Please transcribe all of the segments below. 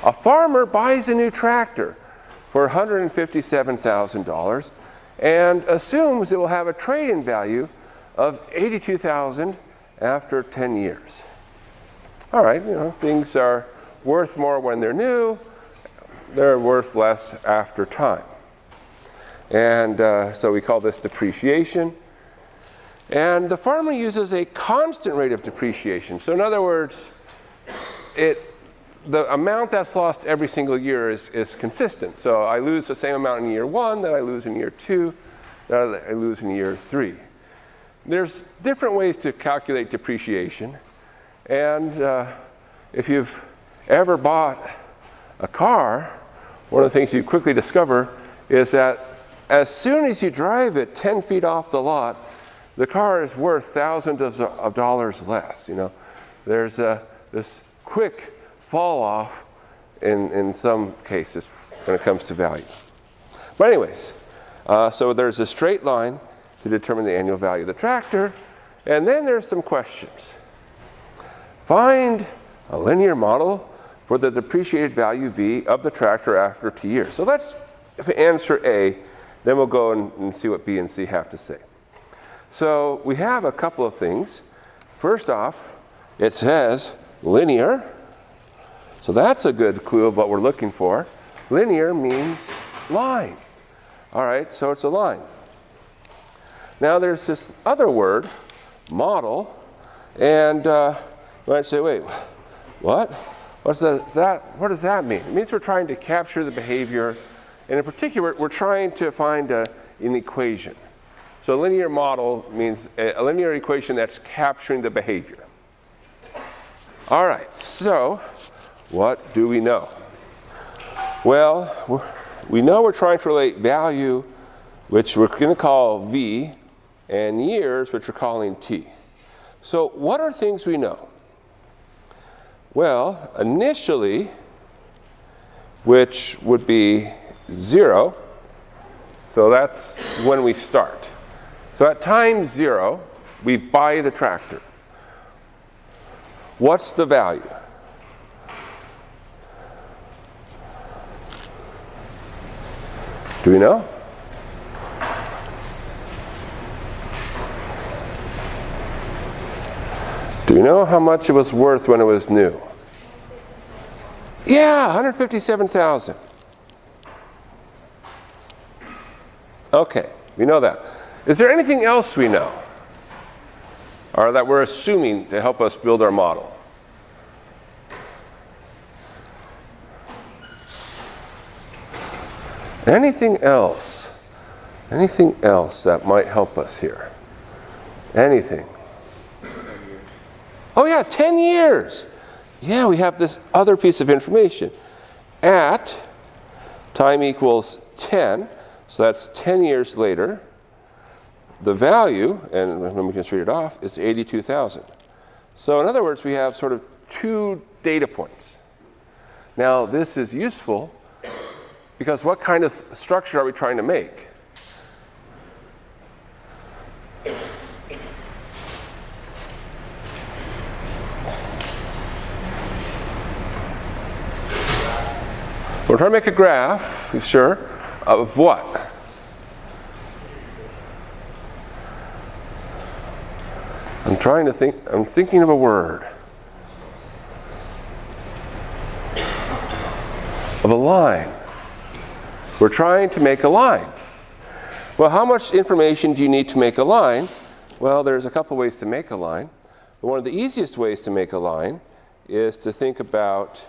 a farmer buys a new tractor for $157,000 and assumes it will have a trade-in value of $82,000 after 10 years. All right, things are worth more when they're new. They're worth less after time. And so we call this depreciation. And the farmer uses a constant rate of depreciation. So in other words, the amount that's lost every single year is consistent. So I lose the same amount in year 1 that I lose in year 2, that I lose in year 3. There's different ways to calculate depreciation. And if you've ever bought a car, one of the things you quickly discover is that as soon as you drive it 10 feet off the lot, the car is worth thousands of dollars less. There's this quick fall off in some cases when it comes to value. But anyways, so there's a straight line to determine the annual value of the tractor, and then there's some questions. Find a linear model for the depreciated value V of the tractor after 2 years. So let's answer A, then we'll go and see what B and C have to say. So we have a couple of things. First off, it says linear. So that's a good clue of what we're looking for. Linear means line. All right, so it's a line. Now there's this other word, model, and you might say, wait, what? What does that mean? It means we're trying to capture the behavior, and in particular, we're trying to find an equation. So a linear model means a linear equation that's capturing the behavior. All right, so what do we know? Well, we know we're trying to relate value, which we're going to call V, and years, which we're calling T. So what are things we know? Well, initially, which would be 0, so that's when we start. So at time 0, we buy the tractor. What's the value? Do we know? Do you know how much it was worth when it was new? Yeah, $157,000. Okay, we know that. Is there anything else we know, or that we're assuming to help us build our model? Anything else? Anything else that might help us here? Anything? Oh yeah, 10 years. Yeah, we have this other piece of information. At time equals 10, so that's 10 years later, the value, and when we can read it off, is 82,000. So in other words, we have sort of 2 data points. Now this is useful because what kind of structure are we trying to make? We're trying to make a graph, sure, of what? I'm thinking of a word. Of a line. We're trying to make a line. Well, how much information do you need to make a line? Well, there's a couple ways to make a line. But one of the easiest ways to make a line is to think about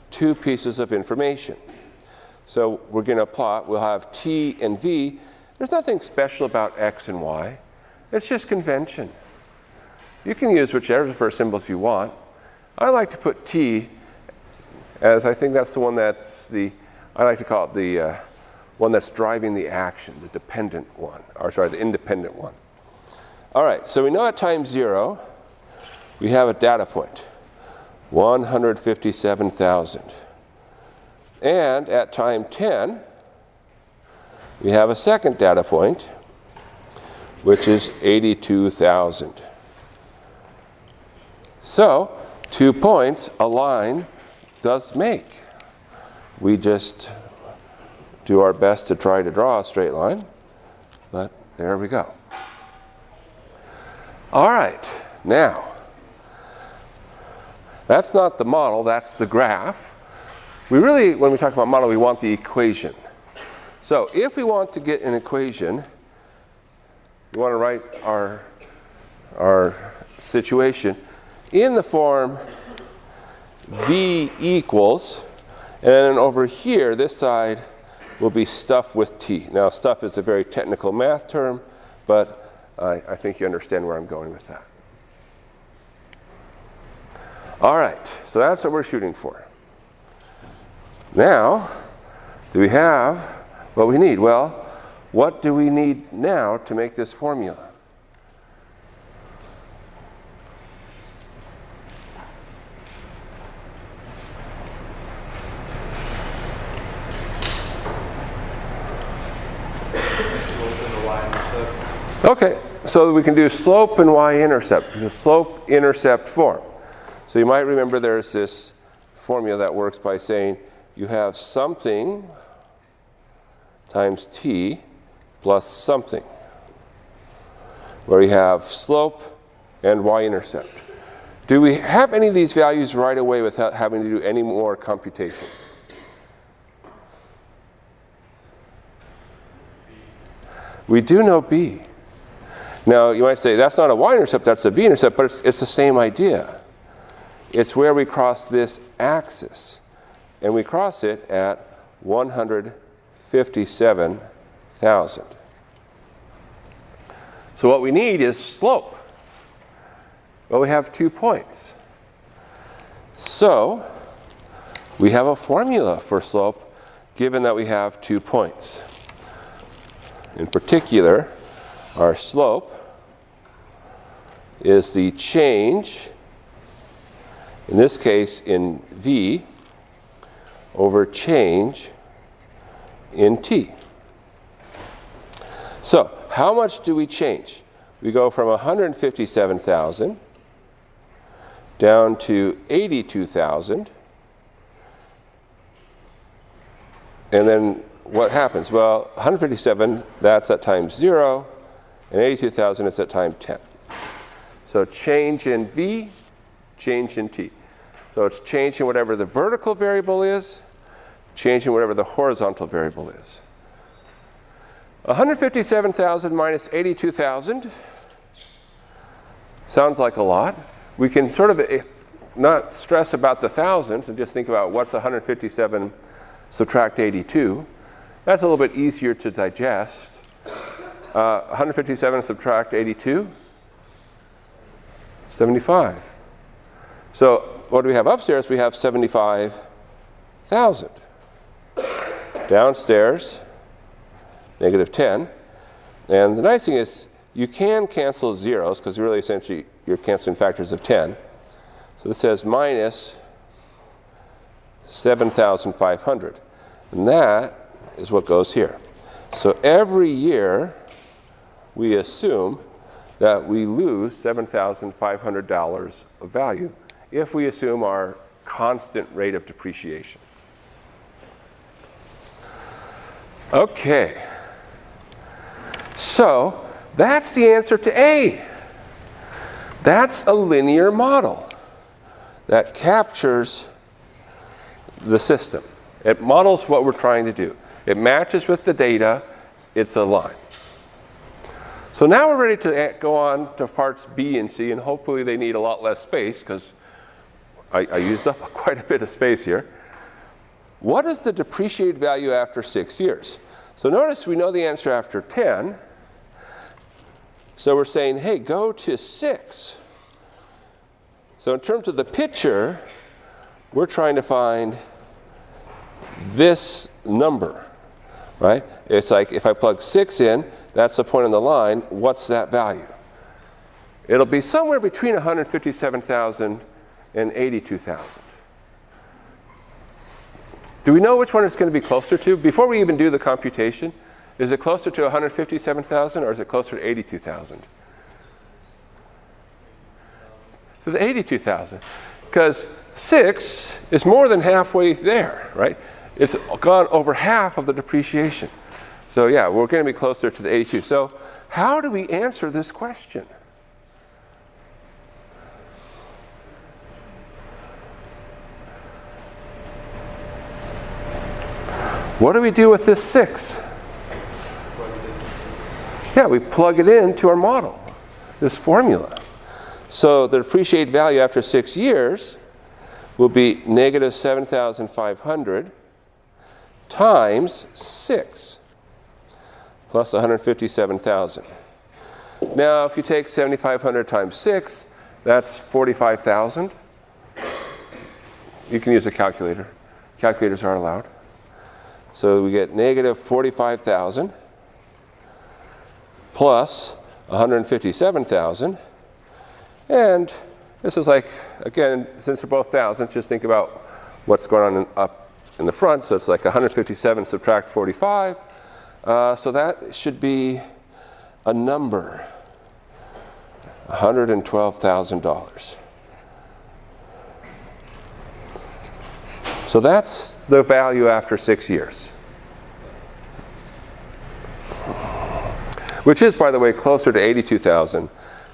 2 pieces of information. So we're going to plot, we'll have T and V. There's nothing special about X and Y. It's just convention. You can use whichever symbols you want. I like to put T as I think that's the one that's I like to call it the one that's driving the action, the dependent one, or sorry, the independent one. All right, so we know at time 0, we have a data point, 157,000. And at time 10, we have a second data point, which is 82,000. So 2 points a line does make. we just do our best to try to draw a straight line. But there we go. All right, now, that's not the model, that's the graph. We really, when we talk about model, we want the equation. So if we want to get an equation, we want to write our situation in the form v equals, and then over here, this side will be stuff with t. Now, stuff is a very technical math term, but I think you understand where I'm going with that. All right, so that's what we're shooting for. Now, do we have what we need? Well, what do we need now to make this formula? Okay, so we can do slope and y-intercept, the slope-intercept form. So you might remember there's this formula that works by saying you have something times t plus something, where you have slope and y-intercept. Do we have any of these values right away without having to do any more computation? We do know b. Now, you might say, that's not a y-intercept, that's a v-intercept, but it's the same idea. It's where we cross this axis. And we cross it at 157,000. So what we need is slope. Well, we have 2 points. So we have a formula for slope given that we have 2 points. In particular, our slope is the change, in this case in v, over change in t. So how much do we change? We go from 157,000 down to 82,000. And then what happens? Well, 157, that's at time 0, and 82,000 is at time 10. So change in v, change in t. So it's changing whatever the vertical variable is, changing whatever the horizontal variable is. 157,000 minus 82,000 sounds like a lot. We can sort of not stress about the thousands and just think about what's 157 subtract 82. That's a little bit easier to digest. 157 subtract 82, 75. So what do we have upstairs? We have 75,000. Downstairs, negative 10. And the nice thing is you can cancel zeros because really essentially you're canceling factors of 10. So this says minus 7,500. And that is what goes here. So every year we assume that we lose $7,500 of value if we assume our constant rate of depreciation. Okay. So that's the answer to A. That's a linear model that captures the system. It models what we're trying to do. It matches with the data. It's a line. So now we're ready to go on to parts B and C, and hopefully they need a lot less space because I used up quite a bit of space here. What is the depreciated value after 6 years? So notice we know the answer after 10. So we're saying, hey, go to 6. So in terms of the picture, we're trying to find this number, right? It's like if I plug 6 in, that's the point on the line. What's that value? It'll be somewhere between 157,000 and 82,000. Do we know which one it's going to be closer to? Before we even do the computation, is it closer to 157,000 or is it closer to 82,000? So the 82,000. Because 6 is more than halfway there, right? it's gone over half of the depreciation. So yeah, we're going to be closer to the 82. So how do we answer this question? What do we do with this 6? Yeah, we plug it into our model, this formula. So the depreciated value after 6 years will be negative 7,500 times 6 plus 157,000. Now, if you take 7,500 times 6, that's 45,000. You can use a calculator. Calculators are allowed. So we get negative 45,000 plus 157,000. And this is like, again, since they're both thousands, just think about what's going on up in the front. So it's like 157 subtract 45. So that should be a number, $112,000. So that's the value after 6 years. Which is, by the way, closer to 82,000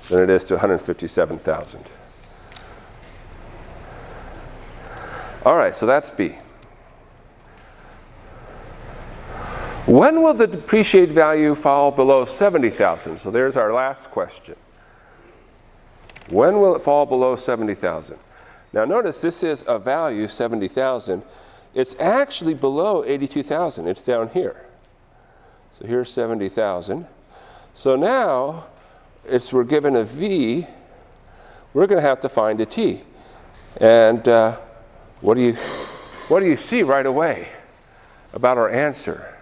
than it is to 157,000. All right, so that's B. When will the depreciated value fall below 70,000? So there's our last question. When will it fall below 70,000? Now notice this is a value, 70,000. It's actually below 82,000. It's down here. So here's 70,000. So now, we're given a V, we're going to have to find a T. And what do you see right away about our answer?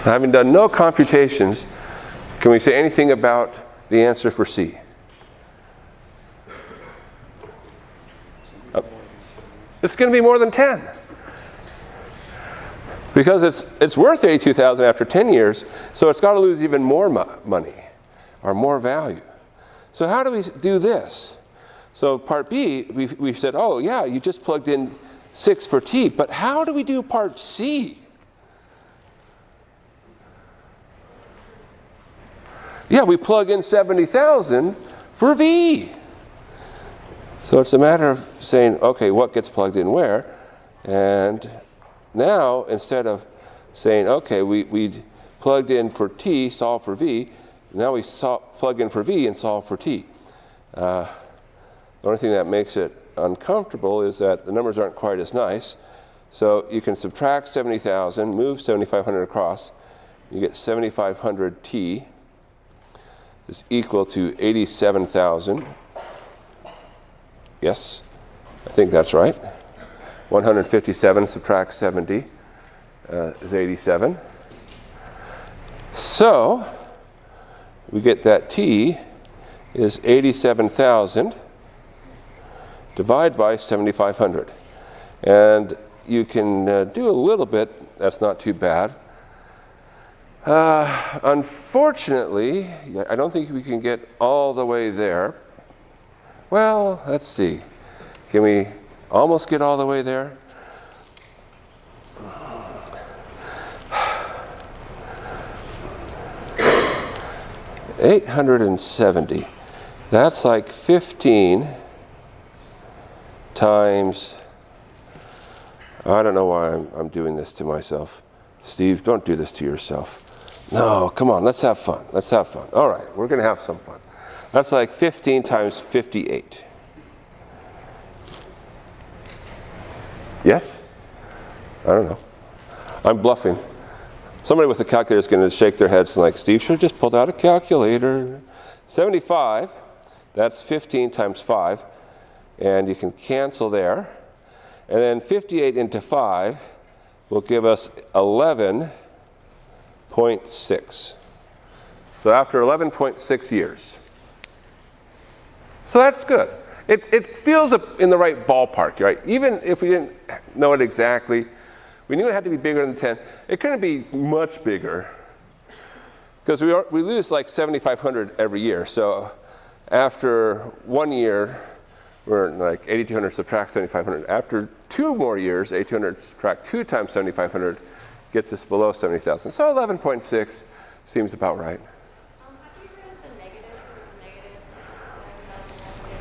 Having done no computations, can we say anything about the answer for C? It's going to be more than 10. Because it's worth 82,000 after 10 years, so it's got to lose even more money or more value. So how do we do this? So part B, we said, oh yeah, you just plugged in 6 for T, but how do we do part C? Yeah, we plug in 70,000 for V. So it's a matter of saying, okay, what gets plugged in where? And now, instead of saying, okay, we plugged in for T, solve for V, now we plug in for V and solve for T. The only thing that makes it uncomfortable is that the numbers aren't quite as nice. So you can subtract 70,000, move 7,500 across, you get 7,500 T is equal to 87,000. Yes, I think that's right. 157 subtract 70 is 87. So we get that T is 87,000 divided by 7,500. And you can do a little bit, that's not too bad. Unfortunately, I don't think we can get all the way there. Well, let's see. Can we almost get all the way there? $870. That's like 15 times. I don't know why I'm doing this to myself. Steve, don't do this to yourself. No, come on, let's have fun. Let's have fun. All right, we're going to have some fun. That's like 15 times 58. Yes? I don't know. I'm bluffing. Somebody with a calculator is going to shake their heads and like, Steve should have just pulled out a calculator. 75, that's 15 times 5. And you can cancel there. And then 58 into 5 will give us 11.6. So after 11.6 years. So that's good. It feels in the right ballpark, right? Even if we didn't know it exactly, we knew it had to be bigger than 10. It couldn't be much bigger. because we lose like 7,500 every year. So after 1 year, we're like 8,200 subtract 7,500. After 2 more years, 8,200 subtract 2 times 7,500 gets us below 70,000. So 11.6 seems about right.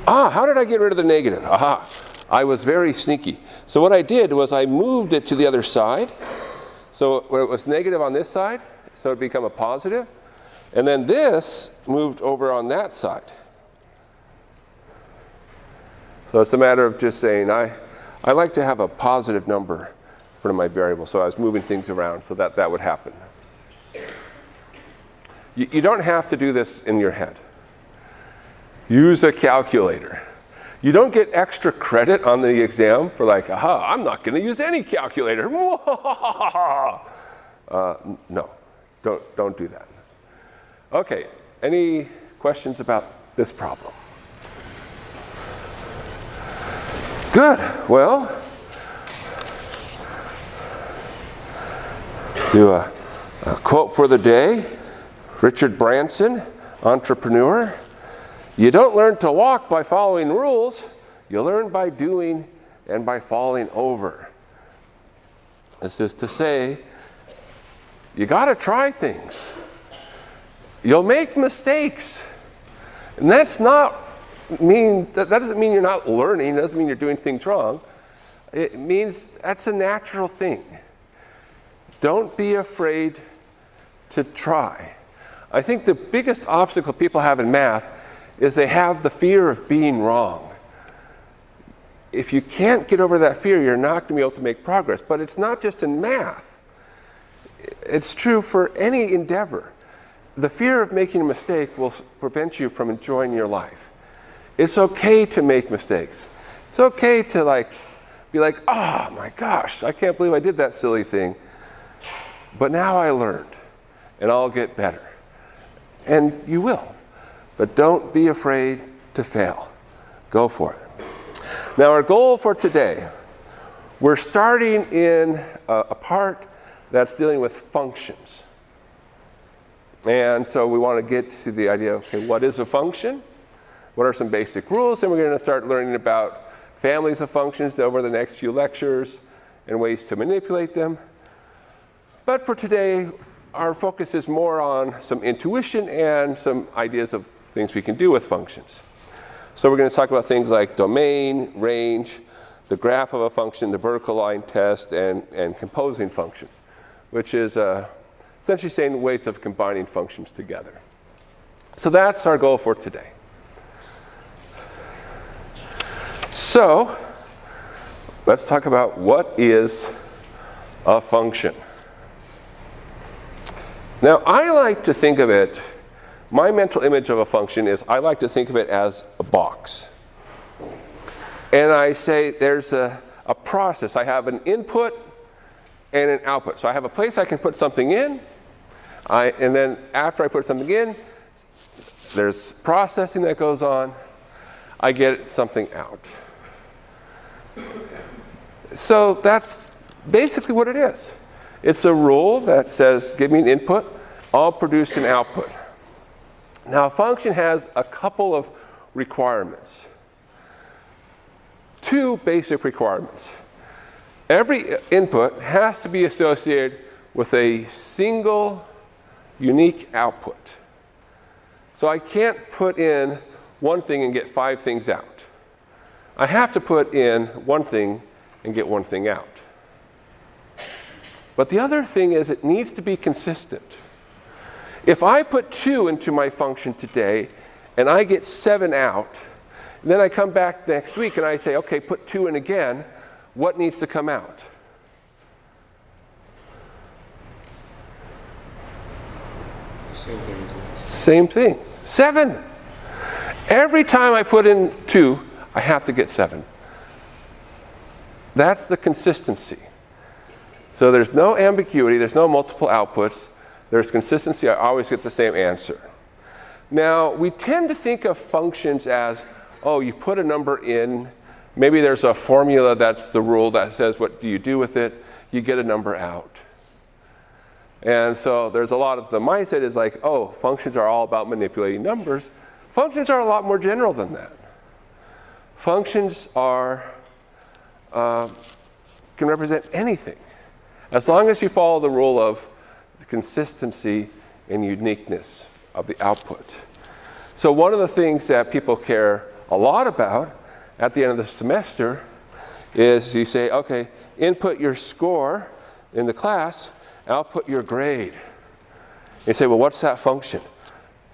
How did I get rid of the negative? I was very sneaky. So what I did was I moved it to the other side. So when it was negative on this side, so it became a positive. And then this moved over on that side. So it's a matter of just saying, I like to have a positive number in front of my variable. So I was moving things around so that would happen. You don't have to do this in your head. Use a calculator. You don't get extra credit on the exam for like, I'm not going to use any calculator. No, don't do that. Okay, any questions about this problem? Good. Well, do a quote for the day. Richard Branson, entrepreneur. You don't learn to walk by following rules. You learn by doing and by falling over. This is to say, you got to try things. You'll make mistakes. And that doesn't mean you're not learning. It doesn't mean you're doing things wrong. It means that's a natural thing. Don't be afraid to try. I think the biggest obstacle people have in math is they have the fear of being wrong. If you can't get over that fear, you're not going to be able to make progress. But it's not just in math. It's true for any endeavor. The fear of making a mistake will prevent you from enjoying your life. It's okay to make mistakes. It's okay to be like, oh my gosh, I can't believe I did that silly thing. But now I learned, and I'll get better. And you will. But don't be afraid to fail. Go for it. Now our goal for today, we're starting in a part that's dealing with functions. And so we want to get to the idea, okay, what is a function? What are some basic rules? And we're going to start learning about families of functions over the next few lectures and ways to manipulate them. But for today, our focus is more on some intuition and some ideas of things we can do with functions. So we're going to talk about things like domain, range, the graph of a function, the vertical line test, and composing functions, which is essentially saying ways of combining functions together. So that's our goal for today. So let's talk about what is a function. Now, I like to think of it, my mental image of a function is I like to think of it as a box. And I say there's a process. I have an input and an output. So I have a place I can put something in, and then after I put something in, there's processing that goes on. I get something out. So that's basically what it is. It's a rule that says, give me an input, I'll produce an output. Now, a function has a couple of requirements. 2 basic requirements. Every input has to be associated with a single, unique output. So I can't put in one thing and get 5 things out. I have to put in one thing and get one thing out. But the other thing is it needs to be consistent. If I put 2 into my function today and I get 7 out, and then I come back next week and I say, okay, put 2 in again, what needs to come out? Same thing. 7. Every time I put in 2, I have to get 7. That's the consistency. So there's no ambiguity, there's no multiple outputs, there's consistency, I always get the same answer. Now, we tend to think of functions as, oh, you put a number in, maybe there's a formula that's the rule that says what do you do with it, you get a number out. And so there's a lot of the mindset is like, oh, functions are all about manipulating numbers. Functions are a lot more general than that. Functions are, can represent anything, as long as you follow the rule of consistency and uniqueness of the output. So one of the things that people care a lot about at the end of the semester is you say, okay, input your score in the class, output your grade. You say, well, what's that function?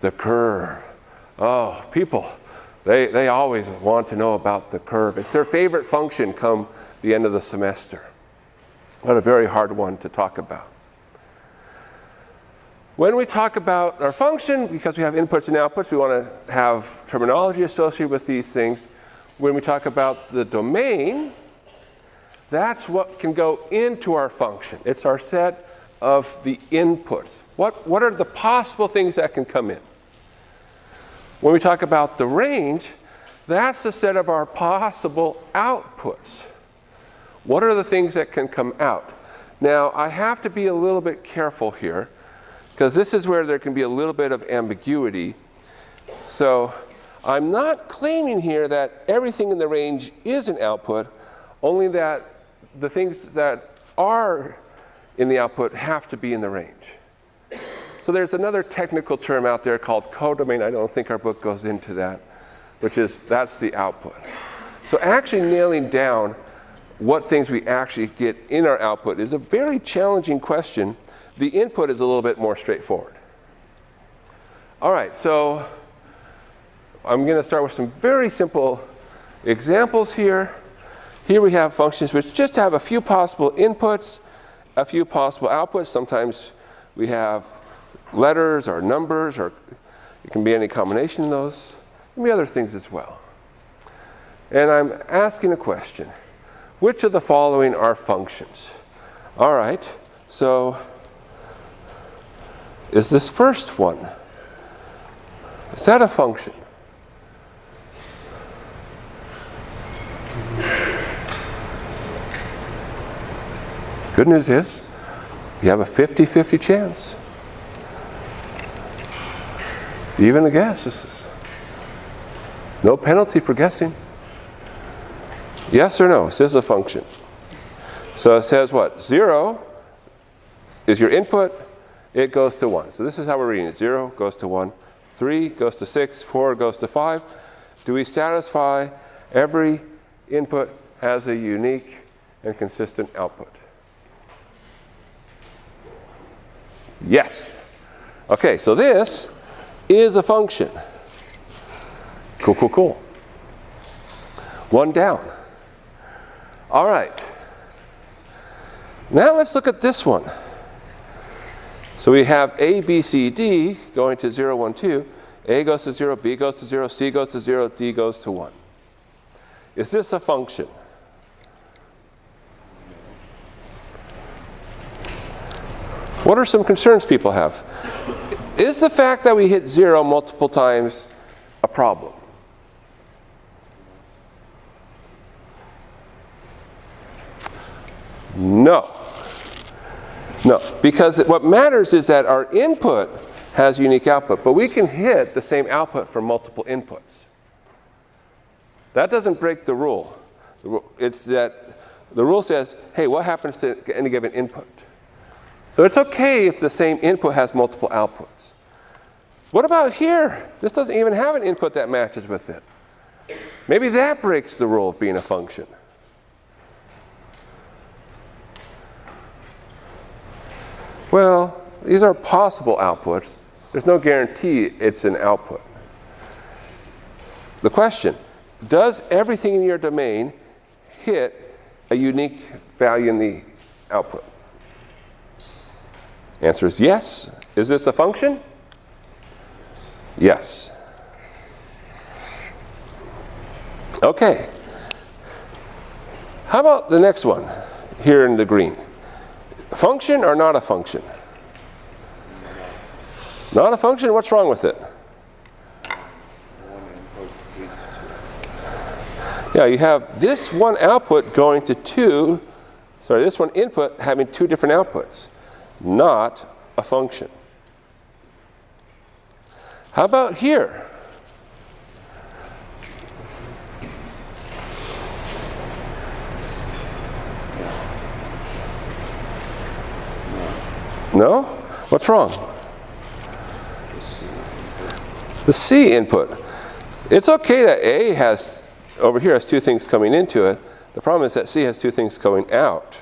The curve. Oh, people, they always want to know about the curve. It's their favorite function come the end of the semester. What a very hard one to talk about. When we talk about our function, because we have inputs and outputs, we want to have terminology associated with these things. When we talk about the domain, that's what can go into our function. It's our set of the inputs. What are the possible things that can come in? When we talk about the range, that's the set of our possible outputs. What are the things that can come out? Now, I have to be a little bit careful here, because this is where there can be a little bit of ambiguity. So I'm not claiming here that everything in the range is an output, only that the things that are in the output have to be in the range. So there's another technical term out there called codomain. I don't think our book goes into that, that's the output. So actually nailing down what things we actually get in our output is a very challenging question. The input is a little bit more straightforward. All right, so I'm going to start with some very simple examples here. Here we have functions which just have a few possible inputs, a few possible outputs. Sometimes we have letters or numbers, or it can be any combination of those. There can be other things as well. And I'm asking a question. Which of the following are functions? All right, so is this first one, is that a function? Good news is, you have a 50-50 chance. Even a guess. This is no penalty for guessing. Yes or no? This is a function. So it says what? 0 is your input. It goes to 1. So this is how we're reading it. 0 goes to 1. 3 goes to 6. 4 goes to 5. Do we satisfy every input has a unique and consistent output? Yes. Okay, so this is a function. Cool, cool, cool. One down. All right. Now let's look at this one. So we have A, B, C, D going to 0, 1, 2. A goes to 0, B goes to 0, C goes to 0, D goes to 1. Is this a function? What are some concerns people have? Is the fact that we hit 0 multiple times a problem? No. No, because what matters is that our input has unique output, but we can hit the same output from multiple inputs. That doesn't break the rule. It's that the rule says, hey, what happens to any given input? So it's okay if the same input has multiple outputs. What about here? This doesn't even have an input that matches with it. Maybe that breaks the rule of being a function. Well, these are possible outputs. There's no guarantee it's an output. The question, does everything in your domain hit a unique value in the output? Answer is yes. Is this a function? Yes. Okay. How about the next one here in the green? Function or not a function? Not a function? What's wrong with it? Yeah, you have this one output going to this one input having two different outputs. Not a function. How about here? No? What's wrong? The C input. It's okay that A has, over here, has two things coming into it. The problem is that C has two things going out.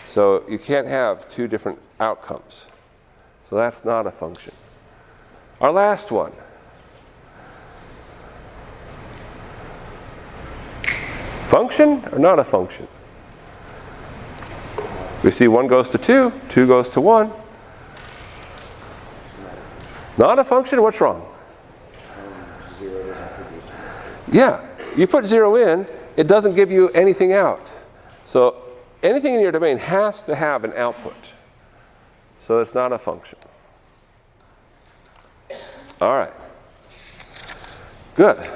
So you can't have two different outcomes. So that's not a function. Our last one. Function or not a function? We see 1 goes to 2, 2 goes to 1. Not a function? What's wrong? Yeah, you put 0 in, it doesn't give you anything out. So anything in your domain has to have an output. So it's not a function. All right. Good.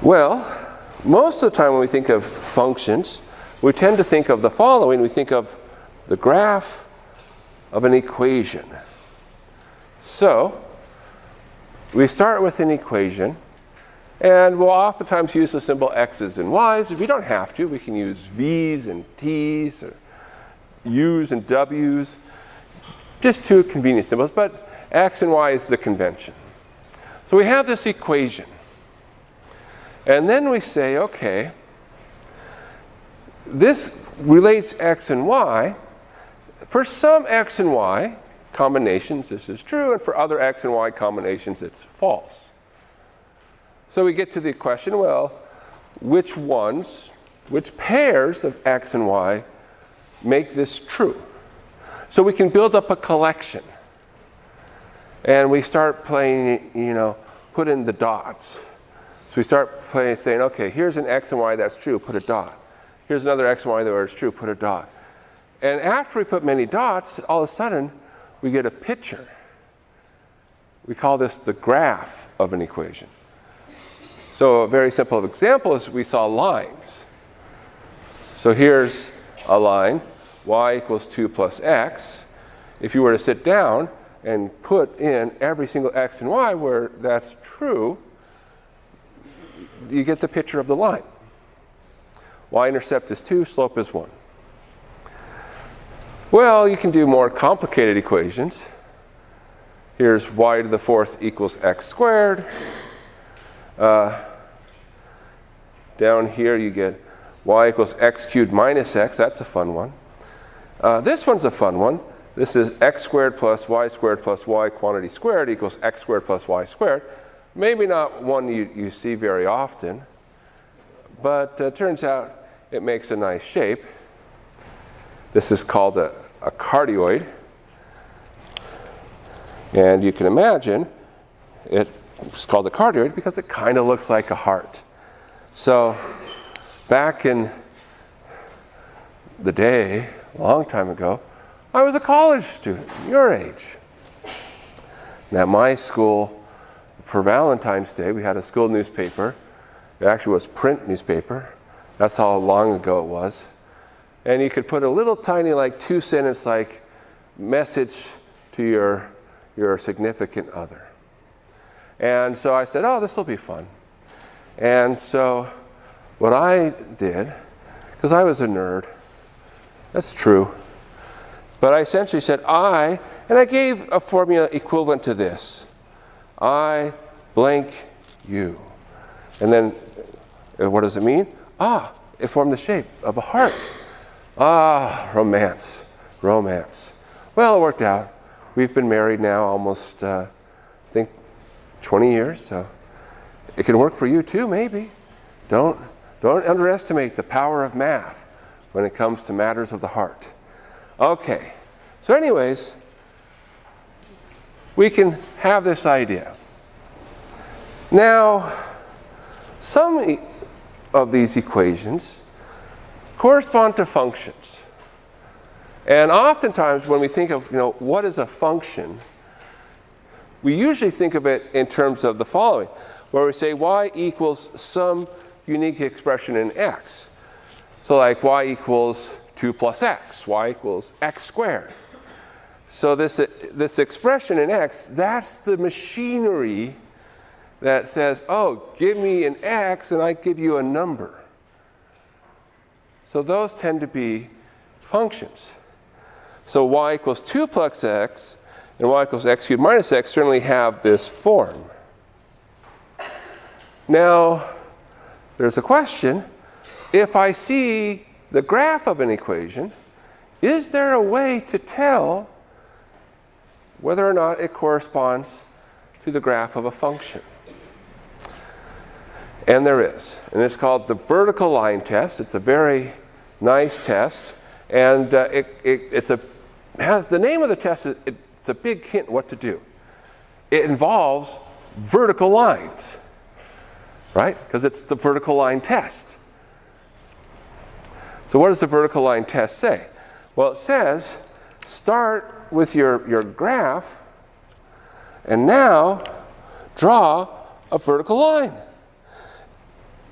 Well, most of the time when we think of functions, we tend to think of the following. We think of the graph of an equation. So we start with an equation, and we'll oftentimes use the symbol x's and y's. If we don't have to, we can use v's and t's, or u's and w's, just two convenient symbols, but x and y is the convention. So we have this equation. And then we say, okay, this relates x and y. For some x and y combinations, this is true, and for other x and y combinations, it's false. So we get to the question, well, which pairs of x and y make this true? So we can build up a collection. And we start playing, put in the dots. So we start saying, okay, here's an x and y that's true, put a dot. Here's another x and y that is true, put a dot. And after we put many dots, all of a sudden, we get a picture. We call this the graph of an equation. So a very simple example is we saw lines. So here's a line, y equals 2 plus x. If you were to sit down and put in every single x and y where that's true, you get the picture of the line. Y-intercept is 2, slope is 1. Well, you can do more complicated equations. Here's y to the 4th equals x squared. Down here you get y equals x cubed minus x. That's a fun one. This one's a fun one. This is x squared plus y quantity squared equals x squared plus y squared. Maybe not one you see very often, but it turns out it makes a nice shape. This is called a cardioid. And you can imagine it's called a cardioid because it kind of looks like a heart. So back in the day, a long time ago, I was a college student, your age. And at my school, for Valentine's Day, we had a school newspaper. It actually was print newspaper. That's how long ago it was. And you could put a little tiny, 2-sentence, message to your significant other. And so I said, oh, this will be fun. And so what I did, because I was a nerd, that's true, but I essentially said and I gave a formula equivalent to this. I blank you. And then, what does it mean? It formed the shape of a heart. Romance. Well, it worked out. We've been married now almost, 20 years, so it can work for you too, maybe. Don't underestimate the power of math when it comes to matters of the heart. Okay, so anyways, we can have this idea. Now, some of these equations correspond to functions. And oftentimes when we think of, what is a function, we usually think of it in terms of the following, where we say y equals some unique expression in x. So like y equals 2 plus x, y equals x squared. So this expression in x, that's the machinery that says, oh, give me an x and I give you a number. So those tend to be functions. So y equals 2 plus x and y equals x cubed minus x certainly have this form. Now, there's a question. If I see the graph of an equation, is there a way to tell whether or not it corresponds to the graph of a function? And there is. And it's called the vertical line test. It's a very nice test. And has the name of the test, it's a big hint what to do. It involves vertical lines, right? Because it's the vertical line test. So what does the vertical line test say? Well, it says, start with your graph, and now draw a vertical line.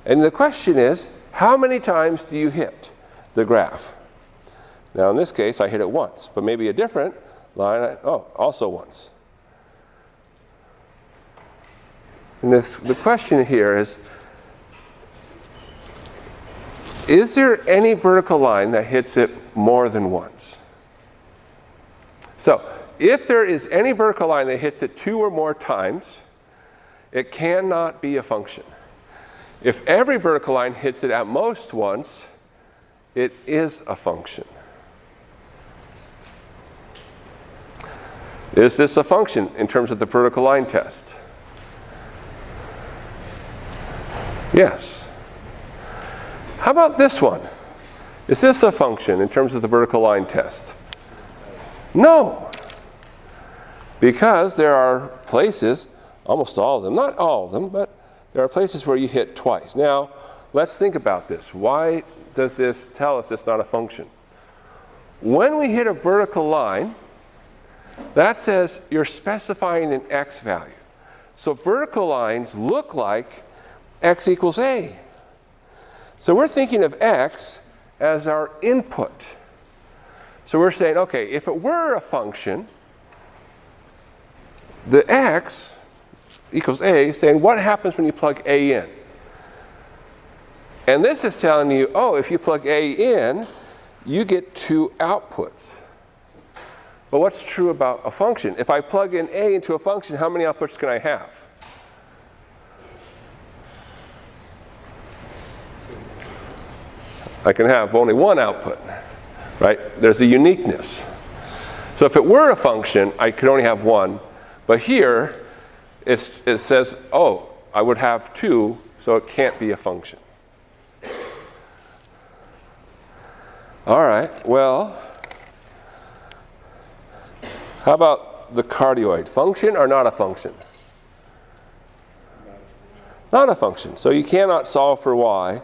And the question is, how many times do you hit the graph? Now, in this case, I hit it once, but maybe a different line, also once. And the question here is there any vertical line that hits it more than once? So, if there is any vertical line that hits it 2 or more times, it cannot be a function. If every vertical line hits it at most once, it is a function. Is this a function in terms of the vertical line test? Yes. How about this one? Is this a function in terms of the vertical line test? No. Because there are places, almost all of them, not all of them, but there are places where you hit twice. Now, let's think about this. Why does this tell us it's not a function? When we hit a vertical line, that says you're specifying an x value. So vertical lines look like x equals a. So we're thinking of x as our input. So we're saying, okay, if it were a function, the x equals a, saying what happens when you plug a in? And this is telling you, oh, if you plug a in, you get 2 outputs. But what's true about a function? If I plug in a into a function, how many outputs can I have? I can have only 1 output, right? There's a uniqueness. So if it were a function, I could only have 1. But here, it says, oh, I would have 2, so it can't be a function. All right, well, how about the cardioid? Function or not a function? Not a function. So you cannot solve for y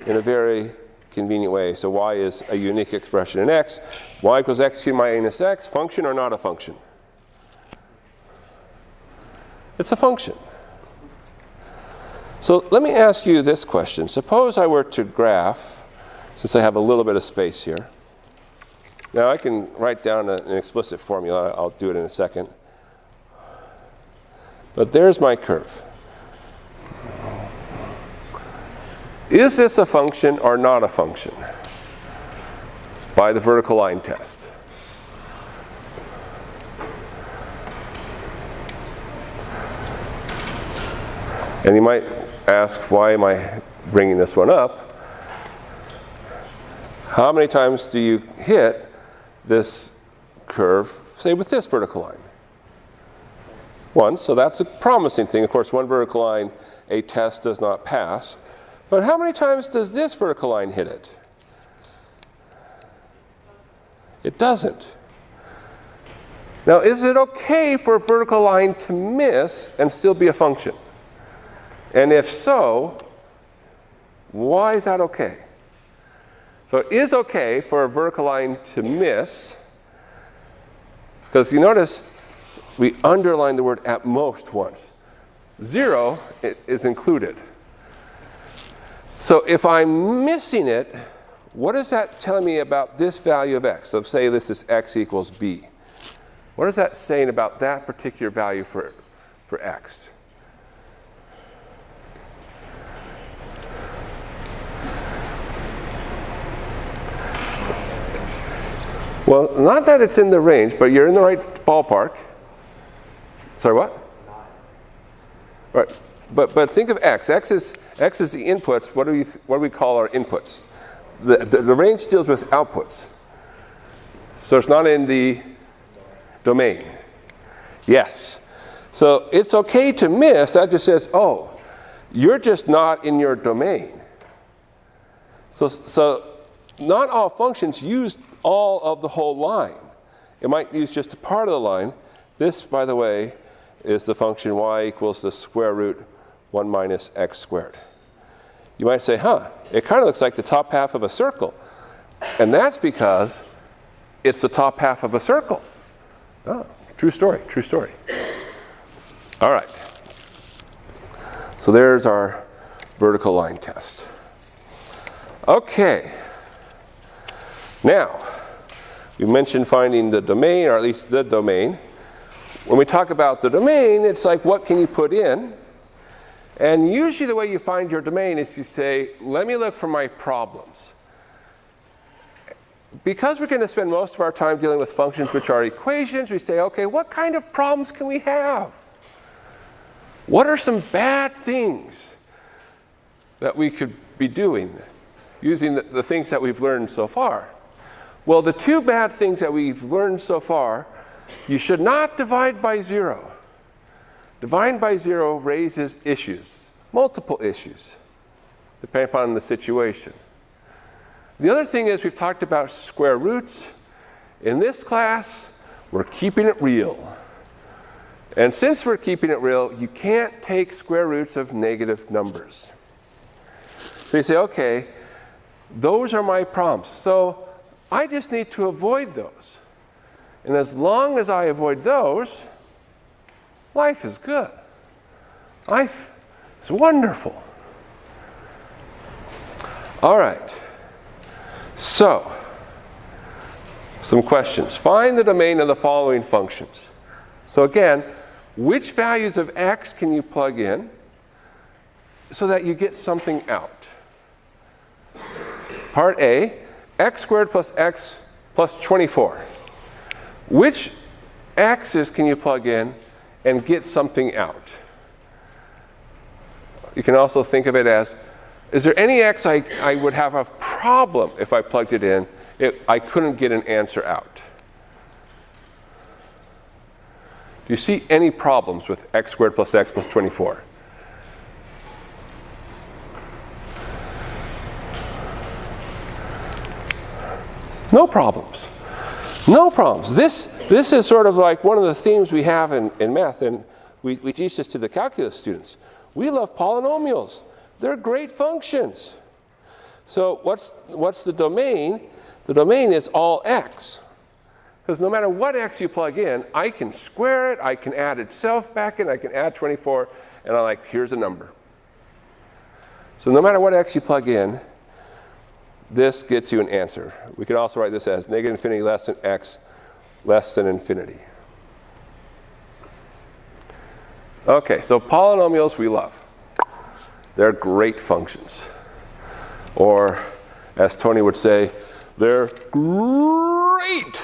in a very convenient way. So y is a unique expression in x. Y equals x cubed minus x. Function or not a function? It's a function. So let me ask you this question. Suppose I were to graph, since I have a little bit of space here. Now I can write down an explicit formula. I'll do it in a second. But there's my curve. Is this a function or not a function? By the vertical line test. And you might ask, why am I bringing this one up? How many times do you hit this curve, say with this vertical line? Once, so that's a promising thing. Of course, one vertical line, a test does not pass. But how many times does this vertical line hit it? It doesn't. Now, is it okay for a vertical line to miss and still be a function? And if so, why is that okay? So it is okay for a vertical line to miss, because you notice we underline the word at most once. 0 is included. So if I'm missing it, what is that telling me about this value of x? So say this is x equals b. What is that saying about that particular value for x? Well, not that it's in the range, but you're in the right ballpark. Sorry, what? Right. But think of x. X is the inputs. What do we call our inputs? The range deals with outputs. So it's not in the domain. Yes. So it's okay to miss. That just says, oh, you're just not in your domain. So not all functions use all of the whole line. It might use just a part of the line. This, by the way, is the function y equals the square root 1 minus x squared. You might say, it kind of looks like the top half of a circle. And that's because it's the top half of a circle. Oh, true story, true story. All right. So there's our vertical line test. Okay. Now, we mentioned finding the domain, or at least the domain. When we talk about the domain, it's like, what can you put in? And usually the way you find your domain is you say, let me look for my problems. Because we're going to spend most of our time dealing with functions which are equations, we say, okay, what kind of problems can we have? What are some bad things that we could be doing using the things that we've learned so far? Well, the two bad things that we've learned so far, you should not divide by 0. Dividing by 0 raises issues, multiple issues, depending upon the situation. The other thing is we've talked about square roots. In this class, we're keeping it real. And since we're keeping it real, you can't take square roots of negative numbers. So you say, okay, those are my problems. So I just need to avoid those. And as long as I avoid those, life is good. Life is wonderful. All right. So, some questions. Find the domain of the following functions. So again, which values of x can you plug in so that you get something out? Part A, x squared plus x plus 24. Which x's can you plug in and get something out? You can also think of it as, is there any x I would have a problem if I plugged it in, I couldn't get an answer out? Do you see any problems with x squared plus x plus 24? No problems. No problems. This is sort of like one of the themes we have in math, and we teach this to the calculus students. We love polynomials. They're great functions. So what's the domain? The domain is all x. Because no matter what x you plug in, I can square it, I can add itself back in, I can add 24, and I'm like, here's a number. So no matter what x you plug in, this gets you an answer. We could also write this as negative infinity less than x less than infinity. Okay, so polynomials we love. They're great functions. Or, as Tony would say, they're great.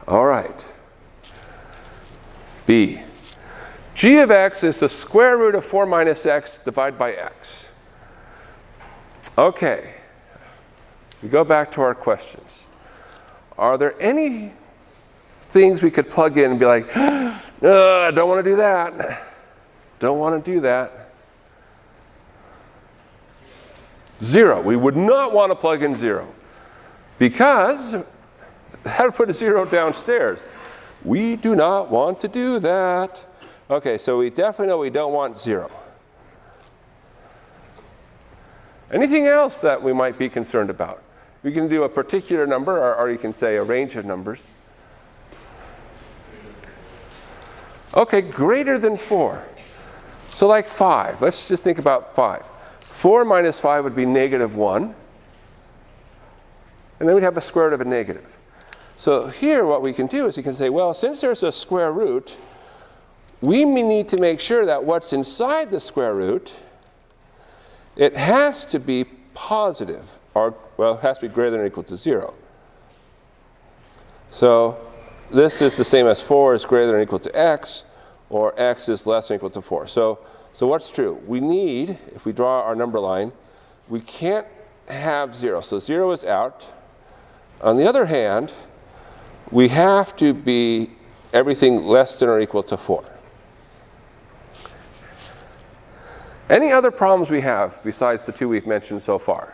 All right. B. G of x is the square root of 4 minus x divided by x. Okay. We go back to our questions. Are there any things we could plug in and be like, I don't want to do that. Don't want to do that. 0. We would not want to plug in 0 because that would put a 0 downstairs. We do not want to do that. Okay, so we definitely know we don't want 0. Anything else that we might be concerned about? We can do a particular number, or you can say a range of numbers. Okay, greater than 4. So like 5. Let's just think about 5. 4 minus 5 would be negative 1. And then we'd have a square root of a negative. So here what we can do is we can say, well, since there's a square root, we need to make sure that what's inside the square root, it has to be positive, or, well, it has to be greater than or equal to 0. So this is the same as 4 is greater than or equal to x, or x is less than or equal to 4. So what's true? We need, if we draw our number line, we can't have 0. So 0 is out. On the other hand, we have to be everything less than or equal to 4. Any other problems we have besides the two we've mentioned so far?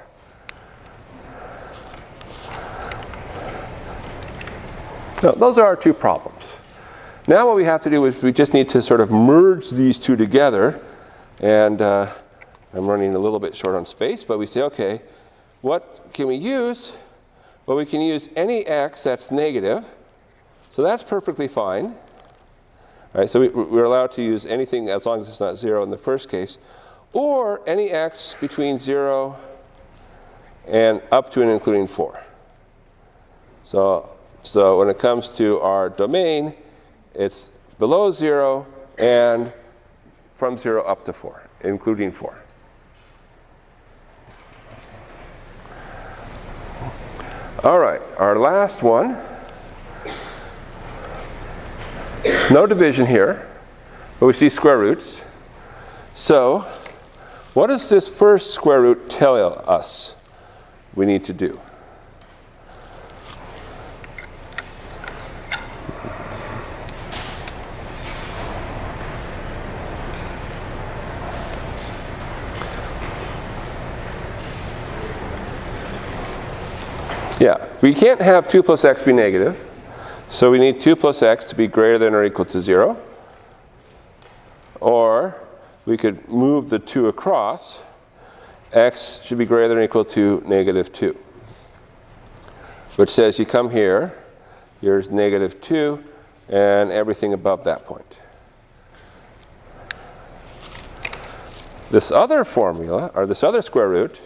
No, those are our two problems. Now what we have to do is we just need to sort of merge these two together. And I'm running a little bit short on space, but we say, okay, what can we use? Well, we can use any x that's negative. So that's perfectly fine. All right, so we're allowed to use anything as long as it's not 0 in the first case. Or any x between 0 and up to and including 4. So when it comes to our domain, it's below 0 and from 0 up to 4, including 4. All right, our last one. No division here, but we see square roots. So what does this first square root tell us we need to do? Yeah, we can't have 2 plus x be negative. So we need 2 plus x to be greater than or equal to 0. Or we could move the 2 across. X should be greater than or equal to negative 2. Which says you come here, here's negative 2, and everything above that point. This other formula, or this other square root,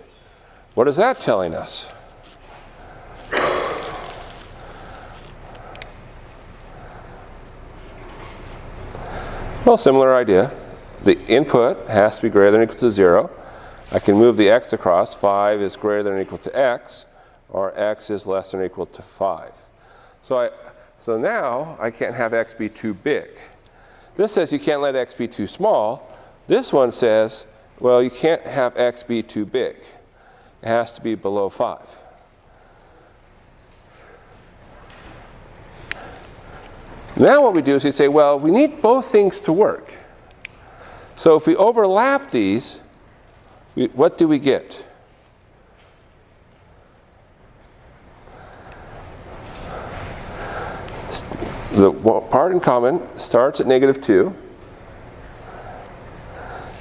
what is that telling us? Well, similar idea. The input has to be greater than or equal to 0. I can move the x across. 5 is greater than or equal to x, or x is less than or equal to 5. So now I can't have x be too big. This says you can't let x be too small. This one says, well, you can't have x be too big. It has to be below 5. Now what we do is we say, well, we need both things to work. So if we overlap these, what do we get? The part in common starts at negative 2,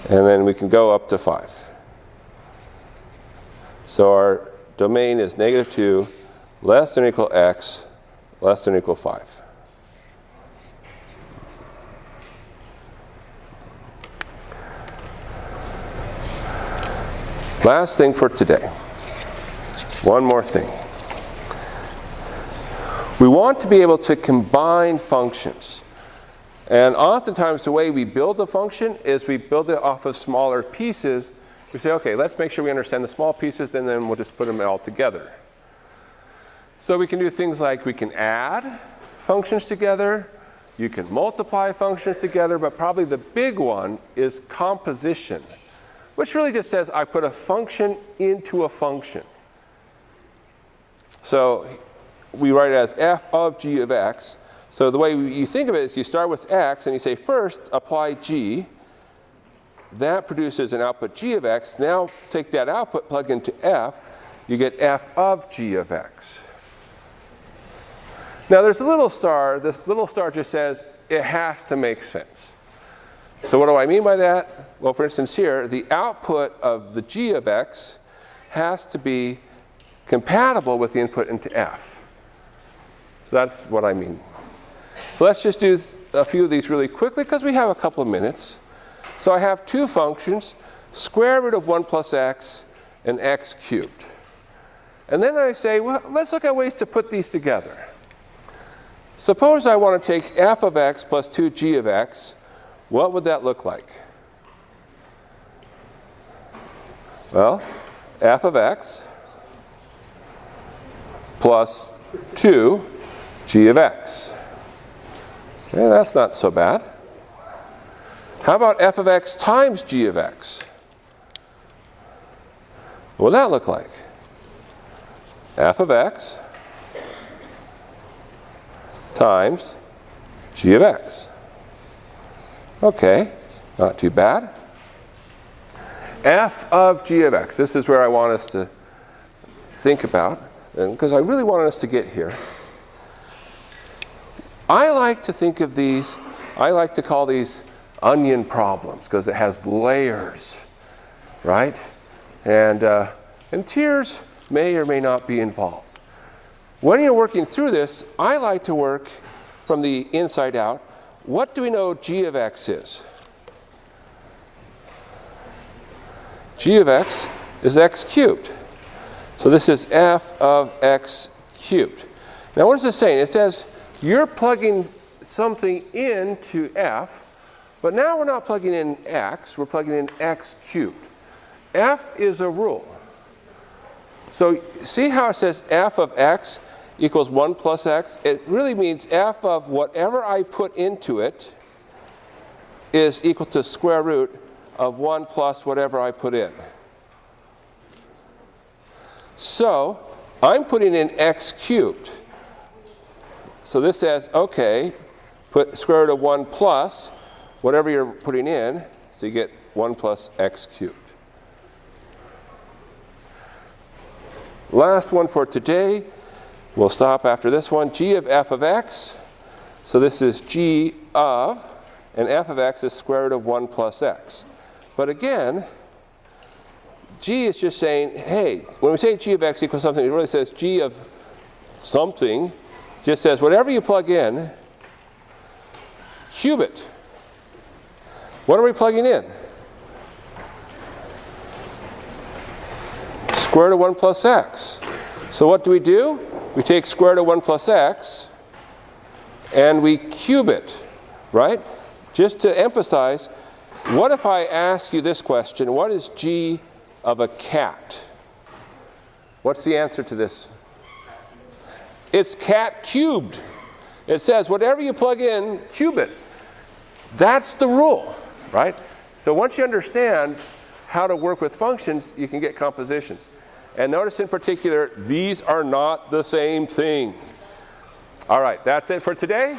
and then we can go up to 5. So our domain is negative 2, less than or equal x, less than or equal 5. Last thing for today. One more thing. We want to be able to combine functions. And oftentimes the way we build a function is we build it off of smaller pieces. We say, okay, let's make sure we understand the small pieces, and then we'll just put them all together. So we can do things like we can add functions together. You can multiply functions together, but probably the big one is composition, which really just says I put a function into a function. So we write it as f of g of x. So the way you think of it is you start with x and you say first apply g. That produces an output g of x. Now take that output, plug into f. You get f of g of x. Now there's a little star. This little star just says it has to make sense. So what do I mean by that? Well, for instance here, the output of the g of x has to be compatible with the input into f. So that's what I mean. So let's just do a few of these really quickly because we have a couple of minutes. So I have two functions, square root of 1 plus x and x cubed. And then I say, well, let's look at ways to put these together. Suppose I want to take f of x plus 2g of x. What would that look like? Well, f of x plus 2g of x. Yeah, that's not so bad. How about f of x times g of x? What would that look like? F of x times g of x. Okay, not too bad. F of g of x. This is where I want us to think about, because I really want us to get here. I like to think of these, I like to call these onion problems, because it has layers, right? And tiers may or may not be involved. When you're working through this, I like to work from the inside out. What do we know g of x is? G of x is x cubed. So this is f of x cubed. Now what is this saying? It says you're plugging something into f, but now we're not plugging in x, we're plugging in x cubed. F is a rule. So see how it says f of x equals 1 plus x? It really means f of whatever I put into it is equal to square root of 1 plus whatever I put in. So I'm putting in x cubed. So this says, okay, put square root of 1 plus whatever you're putting in, so you get 1 plus x cubed. Last one for today. We'll stop after this one. G of f of x. So this is g of, and f of x is square root of 1 plus x. But again, g is just saying, hey, when we say g of x equals something, it really says g of something. Just says whatever you plug in, cube it. What are we plugging in? Square root of 1 plus x. So what do? We take square root of 1 plus x and we cube it, right? Just to emphasize, what if I ask you this question? What is g of a cat? What's the answer to this? It's cat cubed. It says whatever you plug in, cube it. That's the rule, right? So once you understand how to work with functions, you can get compositions. And notice in particular, these are not the same thing. All right, that's it for today.